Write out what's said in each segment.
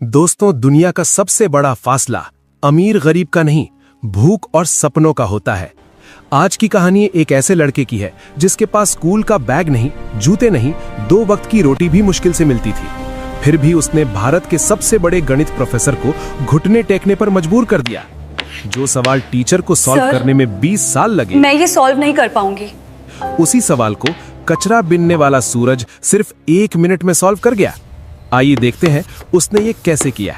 दोस्तों, दुनिया का सबसे बड़ा फासला अमीर गरीब का नहीं, भूख और सपनों का होता है। आज की कहानी एक ऐसे लड़के की है जिसके पास स्कूल का बैग नहीं, जूते नहीं, 2 वक्त की रोटी भी मुश्किल से मिलती थी। फिर भी उसने भारत के सबसे बड़े गणित प्रोफेसर को घुटने टेकने पर मजबूर कर दिया। जो सवाल टीचर को सॉल्व करने में 20 साल लगे, मैं ये सॉल्व नहीं कर पाऊंगी। उसी सवाल को कचरा बीनने वाला सूरज सिर्फ 1 मिनट में सॉल्व कर गया। आइए देखते हैं उसने ये कैसे किया।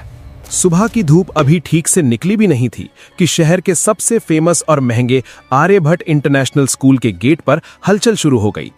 सुबह की धूप अभी ठीक से निकली भी नहीं थी कि शहर के सबसे फेमस और महंगे आर्यभट्ट इंटरनेशनल स्कूल के गेट पर हलचल शुरू हो गई।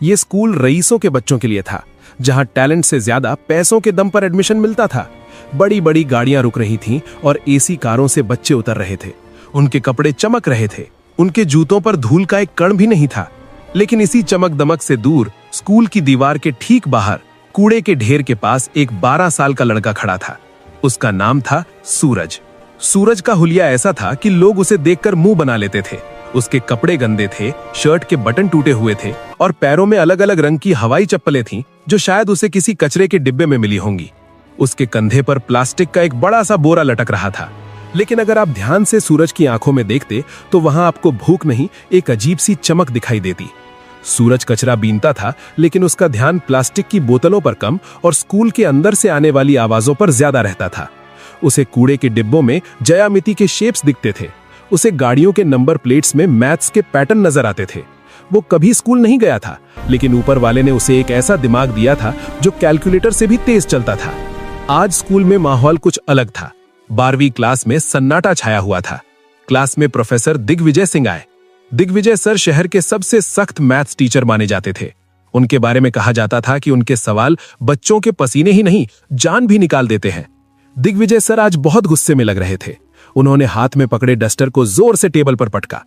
ये स्कूल रईसों के बच्चों के लिए था, जहां टैलेंट से ज्यादा पैसों के दम पर एडमिशन मिलता था। बड़ी बड़ी गाड़ियां रुक रही थीं और एसी कारों से बच्चे उतर रहे थे। उनके कपड़े चमक रहे थे, उनके जूतों पर धूल का एक कण भी नहीं था। लेकिन इसी चमक दमक से दूर स्कूल की दीवार के ठीक बाहर कूड़े के ढेर के पास एक 12 साल का लड़का खड़ा था। उसका नाम था सूरज। सूरज का हुलिया ऐसा था कि लोग उसे देखकर मुंह बना लेते थे। उसके कपड़े गंदे थे, शर्ट के बटन टूटे हुए थे और पैरों में अलग अलग रंग की हवाई चप्पलें थीं, जो शायद उसे किसी कचरे के डिब्बे में मिली होंगी। उसके कंधे पर प्लास्टिक का एक बड़ा सा बोरा लटक रहा था। लेकिन अगर आप ध्यान से सूरज की आंखों में देखते तो वहां आपको भूख नहीं, एक अजीब सी चमक दिखाई देती। सूरज कचरा बीनता था, लेकिन उसका ध्यान प्लास्टिक की बोतलों पर कम और स्कूल के अंदर से आने वाली आवाजों पर ज्यादा रहता था। उसे कूड़े के डिब्बों में ज्यामिति के शेप्स दिखते थे। उसे गाड़ियों के नंबर प्लेट्स में मैथ्स के पैटर्न नजर आते थे। वो कभी स्कूल नहीं गया था, लेकिन ऊपर वाले ने उसे एक ऐसा दिमाग दिया था जो कैलकुलेटर से भी तेज चलता था। आज स्कूल में माहौल कुछ अलग था। 12वीं क्लास में सन्नाटा छाया हुआ था। क्लास में प्रोफेसर दिग्विजय सिंह आए। दिग्विजय सर शहर के सबसे सख्त मैथ्स टीचर माने जाते थे। उनके बारे में कहा जाता था कि उनके सवाल बच्चों के पसीने ही नहीं, जान भी निकाल देते हैं। दिग्विजय सर आज बहुत गुस्से में लग रहे थे। उन्होंने हाथ में पकड़े डस्टर को जोर से टेबल पर पटका।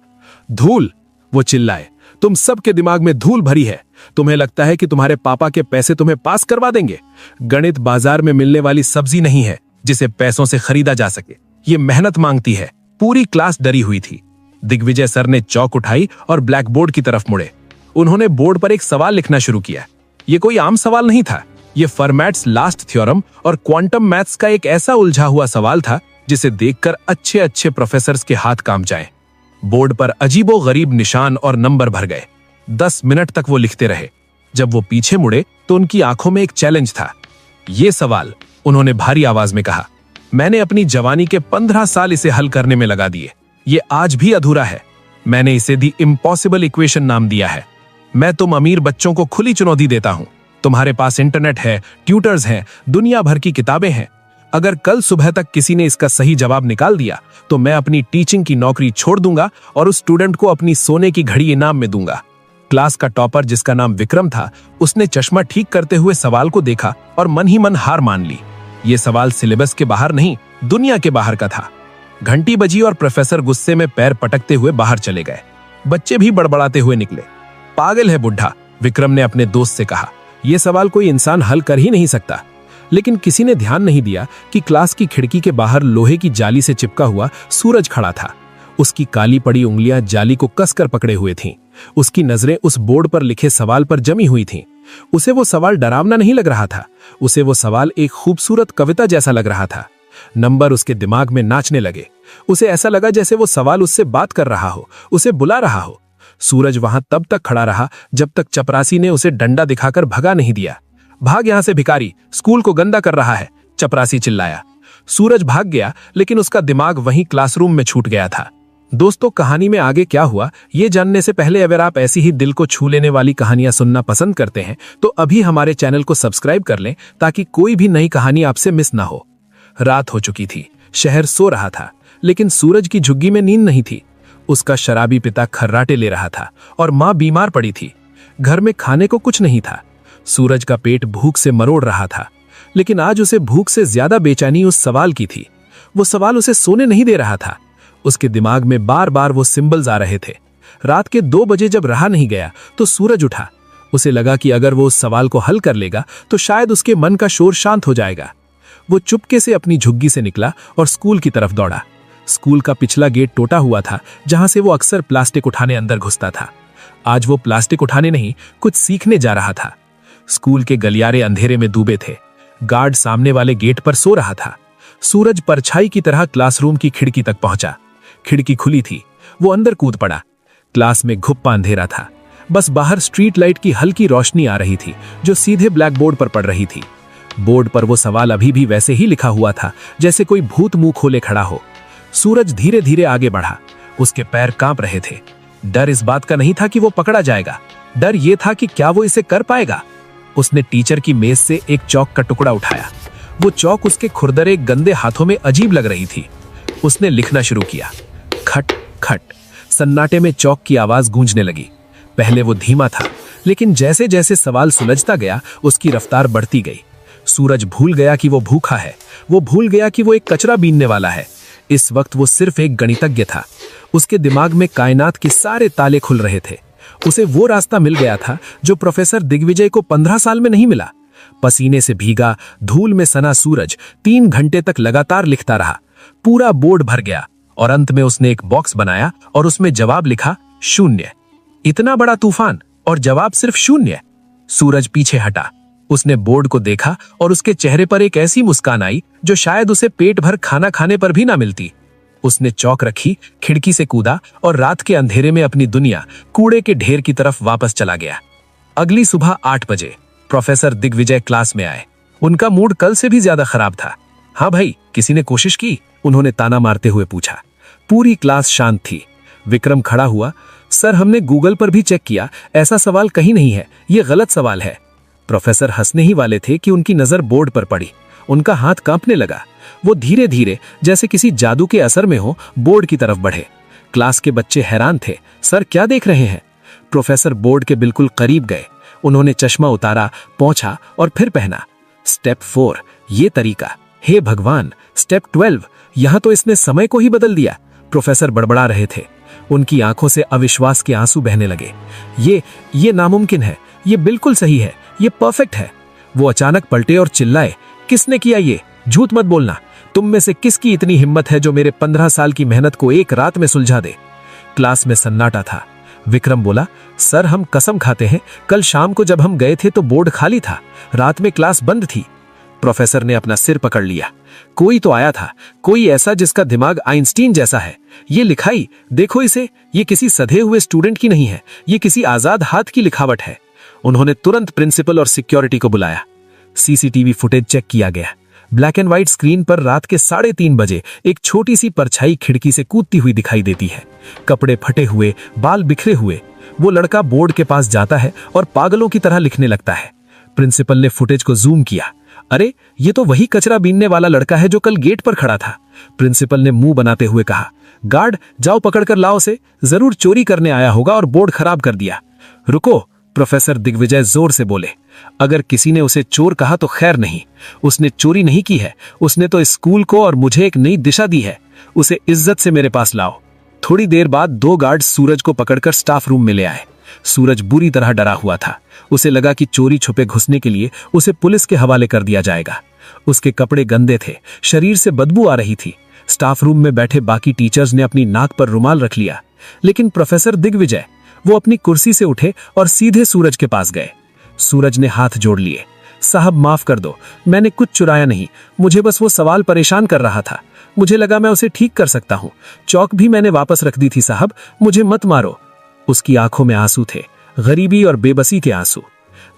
धूल, वो चिल्लाए, तुम सबके दिमाग में धूल भरी है। तुम्हें लगता है कि तुम्हारे पापा के पैसे तुम्हें पास करवा देंगे? गणित बाजार में मिलने वाली सब्जी नहीं है जिसे पैसों से खरीदा जा सके। ये मेहनत मांगती है। पूरी क्लास डरी हुई थी। दिग्विजय सर ने चौक उठाई और ब्लैक बोर्ड की तरफ मुड़े। उन्होंने बोर्ड पर एक सवाल लिखना शुरू किया। ये कोई आम सवाल नहीं था। ये फर्मैट्स लास्ट थ्योरम और क्वांटम मैथ्स का एक ऐसा उलझा हुआ सवाल था जिसे देखकर अच्छे अच्छे प्रोफेसर्स के हाथ कांप जाएं। बोर्ड पर अजीबो गरीब निशान और नंबर भर गए। 10 मिनट तक वो लिखते रहे। जब वो पीछे मुड़े तो उनकी आंखों में एक चैलेंज था। ये सवाल, उन्होंने भारी आवाज में कहा, मैंने अपनी जवानी के 15 साल इसे हल करने में लगा दिए। ये आज भी अधूरा है। मैंने इसे दी इम्पॉसिबल इक्वेशन नाम दिया है। मैं तुम अमीर बच्चों को खुली चुनौती देता हूं। तुम्हारे पास इंटरनेट है, ट्यूटर्स हैं, दुनिया भर की किताबें हैं। अगर कल सुबह तक किसी ने इसका सही जवाब निकाल दिया तो मैं अपनी टीचिंग की नौकरी छोड़ दूंगा और उस स्टूडेंट को अपनी सोने की घड़ी इनाम में दूंगा। क्लास का टॉपर, जिसका नाम विक्रम था, उसने चश्मा ठीक करते हुए सवाल को देखा और मन ही मन हार मान ली। ये सवाल सिलेबस के बाहर नहीं, दुनिया के बाहर का था। घंटी बजी और प्रोफेसर गुस्से में पैर पटकते हुए बाहर चले गए। बच्चे भी बड़बड़ाते हुए निकले। पागल है बुढ़ा, विक्रम ने अपने दोस्त से कहा। यह सवाल कोई इंसान हल कर ही नहीं सकता। लेकिन किसी ने ध्यान नहीं दिया कि क्लास की खिड़की के बाहर लोहे की जाली से चिपका हुआ सूरज खड़ा था। उसकी काली पड़ी उंगलियां जाली को कसकर पकड़े हुए थीं। उसकी नजरें उस बोर्ड पर लिखे सवाल पर जमी हुई थीं। उसे वो सवाल डरावना नहीं लग रहा था। उसे वो सवाल एक खूबसूरत कविता जैसा लग रहा था। नंबर उसके दिमाग में नाचने लगे। उसे ऐसा लगा जैसे वो सवाल उससे बात कर रहा हो, उसे बुला रहा हो। सूरज वहां तब तक खड़ा रहा जब तक चपरासी ने उसे डंडा दिखाकर भगा नहीं दिया। भाग यहां से भिखारी, स्कूल को गंदा कर रहा है, चपरासी चिल्लाया। सूरज भाग गया, लेकिन उसका दिमाग वहीं क्लासरूम में छूट गया था। दोस्तों, कहानी में आगे क्या हुआ ये जानने से पहले अगर आप ऐसी ही दिल को छू लेने वाली कहानियां सुनना पसंद करते हैं तो अभी हमारे चैनल को सब्सक्राइब कर लें ताकि कोई भी नई कहानी आपसे मिस ना हो। रात हो चुकी थी। शहर सो रहा था, लेकिन सूरज की झुग्गी में नींद नहीं थी। उसका शराबी पिता खर्राटे ले रहा था और मां बीमार पड़ी थी। घर में खाने को कुछ नहीं था। सूरज का पेट भूख से मरोड़ रहा था, लेकिन आज उसे भूख से ज्यादा बेचैनी उस सवाल की थी। वो सवाल उसे सोने नहीं दे रहा था। उसके दिमाग में बार बार वो सिंबल्स आ रहे थे। रात के 2 बजे जब रहा नहीं गया तो सूरज उठा। उसे लगा कि अगर वो उस सवाल को हल कर लेगा तो शायद उसके मन का शोर शांत हो जाएगा। वो चुपके से अपनी झुग्गी से निकला और स्कूल की तरफ दौड़ा। स्कूल का पिछला गेट टूटा हुआ था, जहां से वो अक्सर प्लास्टिक उठाने अंदर घुसता था। आज वो प्लास्टिक उठाने नहीं, कुछ सीखने जा रहा था। स्कूल के गलियारे अंधेरे में डूबे थे। गार्ड सामने वाले गेट पर सो रहा था। सूरज परछाई की तरह क्लासरूम की खिड़की तक पहुंचा। खिड़की खुली थी, वो अंदर कूद पड़ा। क्लास में घुप्पा अंधेरा था, बस बाहर स्ट्रीट लाइट की हल्की रोशनी आ रही थी जो सीधे ब्लैक बोर्ड पर पड़ रही थी। बोर्ड पर वो सवाल अभी भी वैसे ही लिखा हुआ था जैसे कोई भूत मुंह खोले खड़ा हो। सूरज धीरे धीरे आगे बढ़ा। उसके पैर कांप रहे थे। डर इस बात का नहीं था कि वो पकड़ा जाएगा, डर ये था कि क्या वो इसे कर पाएगा। उसने टीचर की मेज से एक चौक का टुकड़ा उठाया। वो चौक उसके खुरदरे गंदे हाथों में अजीब लग रही थी। उसने लिखना शुरू किया। खट खट। सन्नाटे में चौक की आवाज गूंजने लगी। पहले वो धीमा था, लेकिन जैसे जैसे सवाल सुलझता गया उसकी रफ्तार बढ़ती गई। सूरज भूल गया कि वो भूखा है, वो भूल गया कि वो एक कचरा बीनने वाला है। इस वक्त वो सिर्फ एक गणितज्ञ था। उसके दिमाग में कायनात के सारे ताले खुल रहे थे। उसे वो रास्ता मिल गया था जो प्रोफेसर दिग्विजय को 15 साल में नहीं मिला। पसीने से भीगा, धूल में सना सूरज 3 घंटे तक लगातार लिखता रहा। पूरा बोर्ड भर गया और अंत में उसने एक बॉक्स बनाया और उसमें जवाब लिखा 0। इतना बड़ा तूफान और जवाब सिर्फ 0। सूरज पीछे हटा। उसने बोर्ड को देखा और उसके चेहरे पर एक ऐसी मुस्कान आई जो शायद उसे पेट भर खाना खाने पर भी ना मिलती। उसने चौक रखी, खिड़की से कूदा और रात के अंधेरे में अपनी दुनिया कूड़े के ढेर की तरफ वापस चला गया। अगली सुबह 8 बजे प्रोफेसर दिग्विजय क्लास में आए। उनका मूड कल से भी ज्यादा खराब था। हाँ भाई, किसी ने कोशिश की? उन्होंने ताना मारते हुए पूछा। पूरी क्लास शांत थी। विक्रम खड़ा हुआ। सर, हमने गूगल पर भी चेक किया, ऐसा सवाल कहीं नहीं है, ये गलत सवाल है। प्रोफेसर हंसने ही वाले थे कि उनकी नजर बोर्ड पर पड़ी। उनका हाथ कांपने लगा। वो धीरे धीरे जैसे किसी जादू के असर में हो बोर्ड की तरफ बढ़े। क्लास के बच्चे हैरान थे। सर, क्या देख रहे हैं? प्रोफेसर बोर्ड के बिल्कुल करीब गए। उन्होंने चश्मा उतारा, पोंछा और फिर पहना। स्टेप 4, ये तरीका। हे भगवान, स्टेप 12, यहां तो इसने समय को ही बदल दिया। प्रोफेसर बड़बड़ा रहे थे। उनकी आंखों से अविश्वास के आंसू बहने लगे। ये नामुमकिन है, ये बिल्कुल सही है, ये परफेक्ट है। वो अचानक पलटे और चिल्लाए, किसने किया ये? झूठ मत बोलना। तुम में से किसकी इतनी हिम्मत है जो मेरे 15 साल की मेहनत को एक रात में सुलझा दे? क्लास में सन्नाटा था। विक्रम बोला, सर, हम कसम खाते हैं, कल शाम को जब हम गए थे तो बोर्ड खाली था, रात में क्लास बंद थी। प्रोफेसर ने अपना सिर पकड़ लिया। कोई तो आया था, कोई ऐसा जिसका दिमाग आइंस्टीन जैसा है। ये लिखाई देखो इसे, ये किसी सधे हुए स्टूडेंट की नहीं है, ये किसी आजाद हाथ की लिखावट है। उन्होंने तुरंत प्रिंसिपल और सिक्योरिटी को बुलाया। सीसीटीवी फुटेज चेक किया गया। ब्लैक एंड व्हाइट स्क्रीन पर रात के 3:30 बजे एक छोटी सी परछाई खिड़की से कूदती हुई दिखाई देती है। कपड़े फटे हुए, बाल बिखरे हुए। वो लड़का बोर्ड के पास जाता है और पागलों की तरह लिखने लगता है। प्रिंसिपल ने फुटेज को जूम किया। अरे, ये तो वही कचरा बीनने वाला लड़का है जो कल गेट पर खड़ा था। प्रिंसिपल ने मुंह बनाते हुए कहा, गार्ड, जाओ पकड़कर लाओ उसे, जरूर चोरी करने आया होगा और बोर्ड खराब कर दिया। रुको, प्रोफेसर दिग्विजय जोर से बोले। अगर किसी ने उसे चोर कहा तो खैर नहीं, उसने चोरी नहीं की है, उसने तो इस स्कूल को और मुझे एक नई दिशा दी है। उसे इज्जत से मेरे पास लाओ। थोड़ी देर बाद 2 गार्ड सूरज को पकड़कर स्टाफ रूम में ले आए। सूरज बुरी तरह डरा हुआ था। उसे लगा कि चोरी छुपे घुसने के लिए उसे पुलिस के हवाले कर दिया जाएगा। उसके कपड़े गंदे थे, शरीर से बदबू आ रही थी। स्टाफ रूम में बैठे बाकी टीचर्स ने अपनी नाक पर रुमाल रख लिया, लेकिन प्रोफेसर दिग्विजय, वो अपनी कुर्सी से उठे और सीधे सूरज के पास गए। सूरज ने हाथ जोड़ लिए। साहब, माफ कर दो, मैंने कुछ चुराया नहीं, मुझे बस वो सवाल परेशान कर रहा था। मुझे लगा मैं उसे ठीक कर सकता हूँ। चौक भी मैंने वापस रख दी थी साहब, मुझे मत मारो। उसकी आंखों में आंसू थे, गरीबी और बेबसी के आंसू।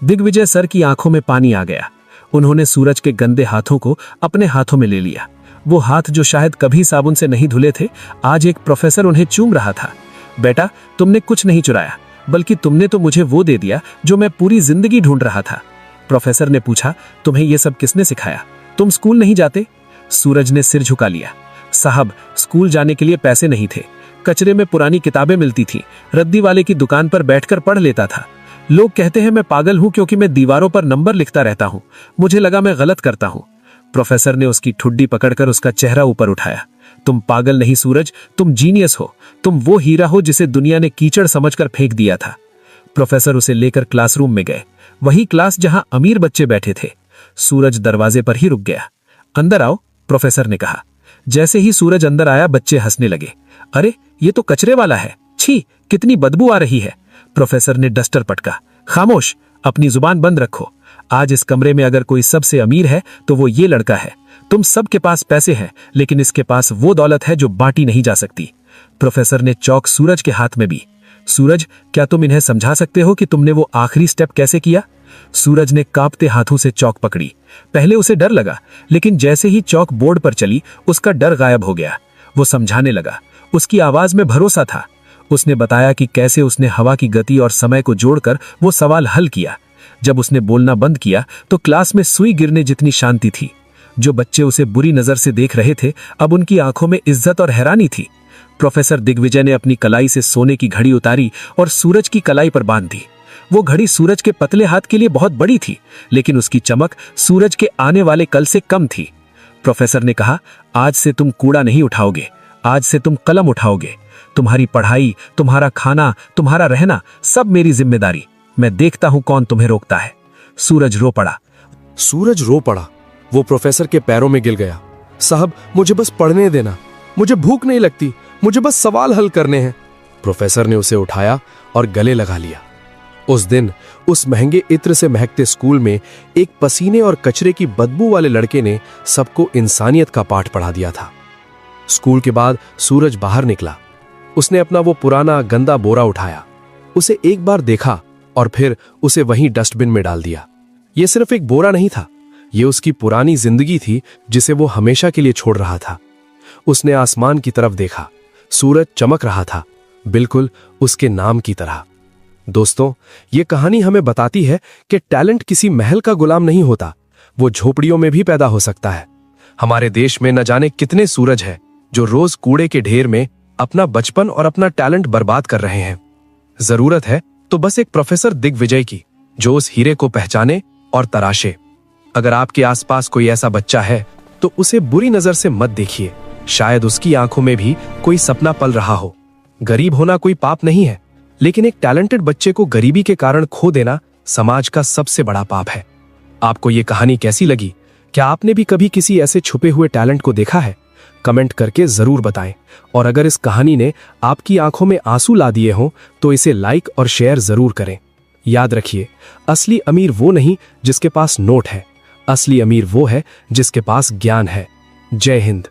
दिग्विजय सर की आंखों में पानी आ गया। उन्होंने सूरज के गंदे हाथों को अपने हाथों में ले लिया। वो हाथ जो शायद कभी साबुन से नहीं धुले थे, आज एक प्रोफेसर उन्हें चूम रहा था। बेटा, तुमने कुछ नहीं चुराया, बल्कि तुमने तो मुझे वो दे दिया जो मैं पूरी जिंदगी ढूंढ रहा था। प्रोफेसर ने पूछा, तुम्हें ये सब किसने सिखाया? तुम स्कूल नहीं जाते? सूरज ने सिर झुका लिया। साहब, स्कूल जाने के लिए पैसे नहीं थे। कचरे में पुरानी किताबें मिलती थीं, रद्दी वाले की दुकान पर बैठकर पढ़ लेता था। लोग कहते हैं मैं पागल हूं क्योंकि मैं दीवारों पर नंबर लिखता रहता हूं। मुझे लगा मैं गलत करता हूं। प्रोफेसर ने उसकी ठुड्डी पकड़कर उसका चेहरा ऊपर उठाया। तुम पागल नहीं सूरज, तुम जीनियस हो। तुम वो हीरा हो जिसे दुनिया ने कीचड़ समझकर फेंक दिया था। प्रोफेसर उसे लेकर क्लासरूम में गए, वही क्लास जहां अमीर बच्चे बैठे थे। सूरज दरवाजे पर ही रुक गया। अंदर आओ, प्रोफेसर ने कहा। जैसे ही सूरज अंदर आया, बच्चे हंसने लगे। अरे, ये तो कचरे वाला है, छी, कितनी बदबू आ रही है। प्रोफेसर ने डस्टर पटका। खामोश, अपनी जुबान बंद रखो। आज इस कमरे में अगर कोई सबसे अमीर है तो वो ये लड़का है। तुम सबके पास पैसे हैं, लेकिन इसके पास वो दौलत है जो बांटी नहीं जा सकती। प्रोफेसर ने चौक सूरज के हाथ में दी। सूरज, क्या तुम इन्हें समझा सकते हो कि तुमने वो आखिरी स्टेप कैसे किया? सूरज ने कांपते हाथों से चौक पकड़ी। पहले उसे डर लगा, लेकिन जैसे ही चौक बोर्ड पर चली उसका डर गायब हो गया। वो समझाने लगा। उसकी आवाज में भरोसा था। उसने बताया कि कैसे उसने हवा की गति और समय को जोड़कर वो सवाल हल किया। जब उसने बोलना बंद किया तो क्लास में सुई गिरने जितनी शांति थी। जो बच्चे उसे बुरी नजर से देख रहे थे, अब उनकी आंखों में इज्जत और हैरानी थी। प्रोफेसर दिग्विजय ने अपनी कलाई से सोने की घड़ी उतारी और सूरज की कलाई पर बांध दी। वो घड़ी सूरज के पतले हाथ के लिए बहुत बड़ी थी, लेकिन उसकी चमक सूरज के आने वाले कल से कम थी। प्रोफेसर ने कहा, आज से तुम कूड़ा नहीं उठाओगे, आज से तुम कलम उठाओगे। तुम्हारी पढ़ाई, तुम्हारा खाना, तुम्हारा रहना, सब मेरी जिम्मेदारी। मैं देखता हूं कौन तुम्हें रोकता है। सूरज रो पड़ा। सूरज रो पड़ा। वो प्रोफेसर के पैरों में गिर गया। साहब, मुझे बस पढ़ने देना, मुझे भूख नहीं लगती, मुझे बस सवाल हल करने हैं। प्रोफेसर ने उसे उठाया और गले लगा लिया। उस दिन उस महंगे इत्र से महकते स्कूल में एक पसीने और कचरे की बदबू वाले लड़के ने सबको इंसानियत का पाठ पढ़ा दिया था। स्कूल के बाद सूरज बाहर निकला। उसने अपना वो पुराना गंदा बोरा उठाया, उसे एक बार देखा और फिर उसे वहीं डस्टबिन में डाल दिया। यह सिर्फ एक बोरा नहीं था, यह उसकी पुरानी जिंदगी थी जिसे वो हमेशा के लिए छोड़ रहा था। उसने आसमान की तरफ देखा। सूरज चमक रहा था, बिल्कुल उसके नाम की तरह। दोस्तों, ये कहानी हमें बताती है कि टैलेंट किसी महल का गुलाम नहीं होता, वो झोपड़ियों में भी पैदा हो सकता है। हमारे देश में न जाने कितने सूरज हैं जो रोज कूड़े के ढेर में अपना बचपन और अपना टैलेंट बर्बाद कर रहे हैं। जरूरत है तो बस एक प्रोफेसर दिग्विजय की, जो उस हीरे को पहचाने और तराशे। अगर आपके आसपास कोई ऐसा बच्चा है तो उसे बुरी नजर से मत देखिए। शायद उसकी आंखों में भी कोई सपना पल रहा हो। गरीब होना कोई पाप नहीं है, लेकिन एक टैलेंटेड बच्चे को गरीबी के कारण खो देना समाज का सबसे बड़ा पाप है। आपको ये कहानी कैसी लगी? क्या आपने भी कभी किसी ऐसे छुपे हुए टैलेंट को देखा है? कमेंट करके जरूर बताएं। और अगर इस कहानी ने आपकी आंखों में आंसू ला दिए हों तो इसे लाइक और शेयर जरूर करें। याद रखिए, असली अमीर वो नहीं जिसके पास नोट है, असली अमीर वो है जिसके पास ज्ञान है। जय हिंद।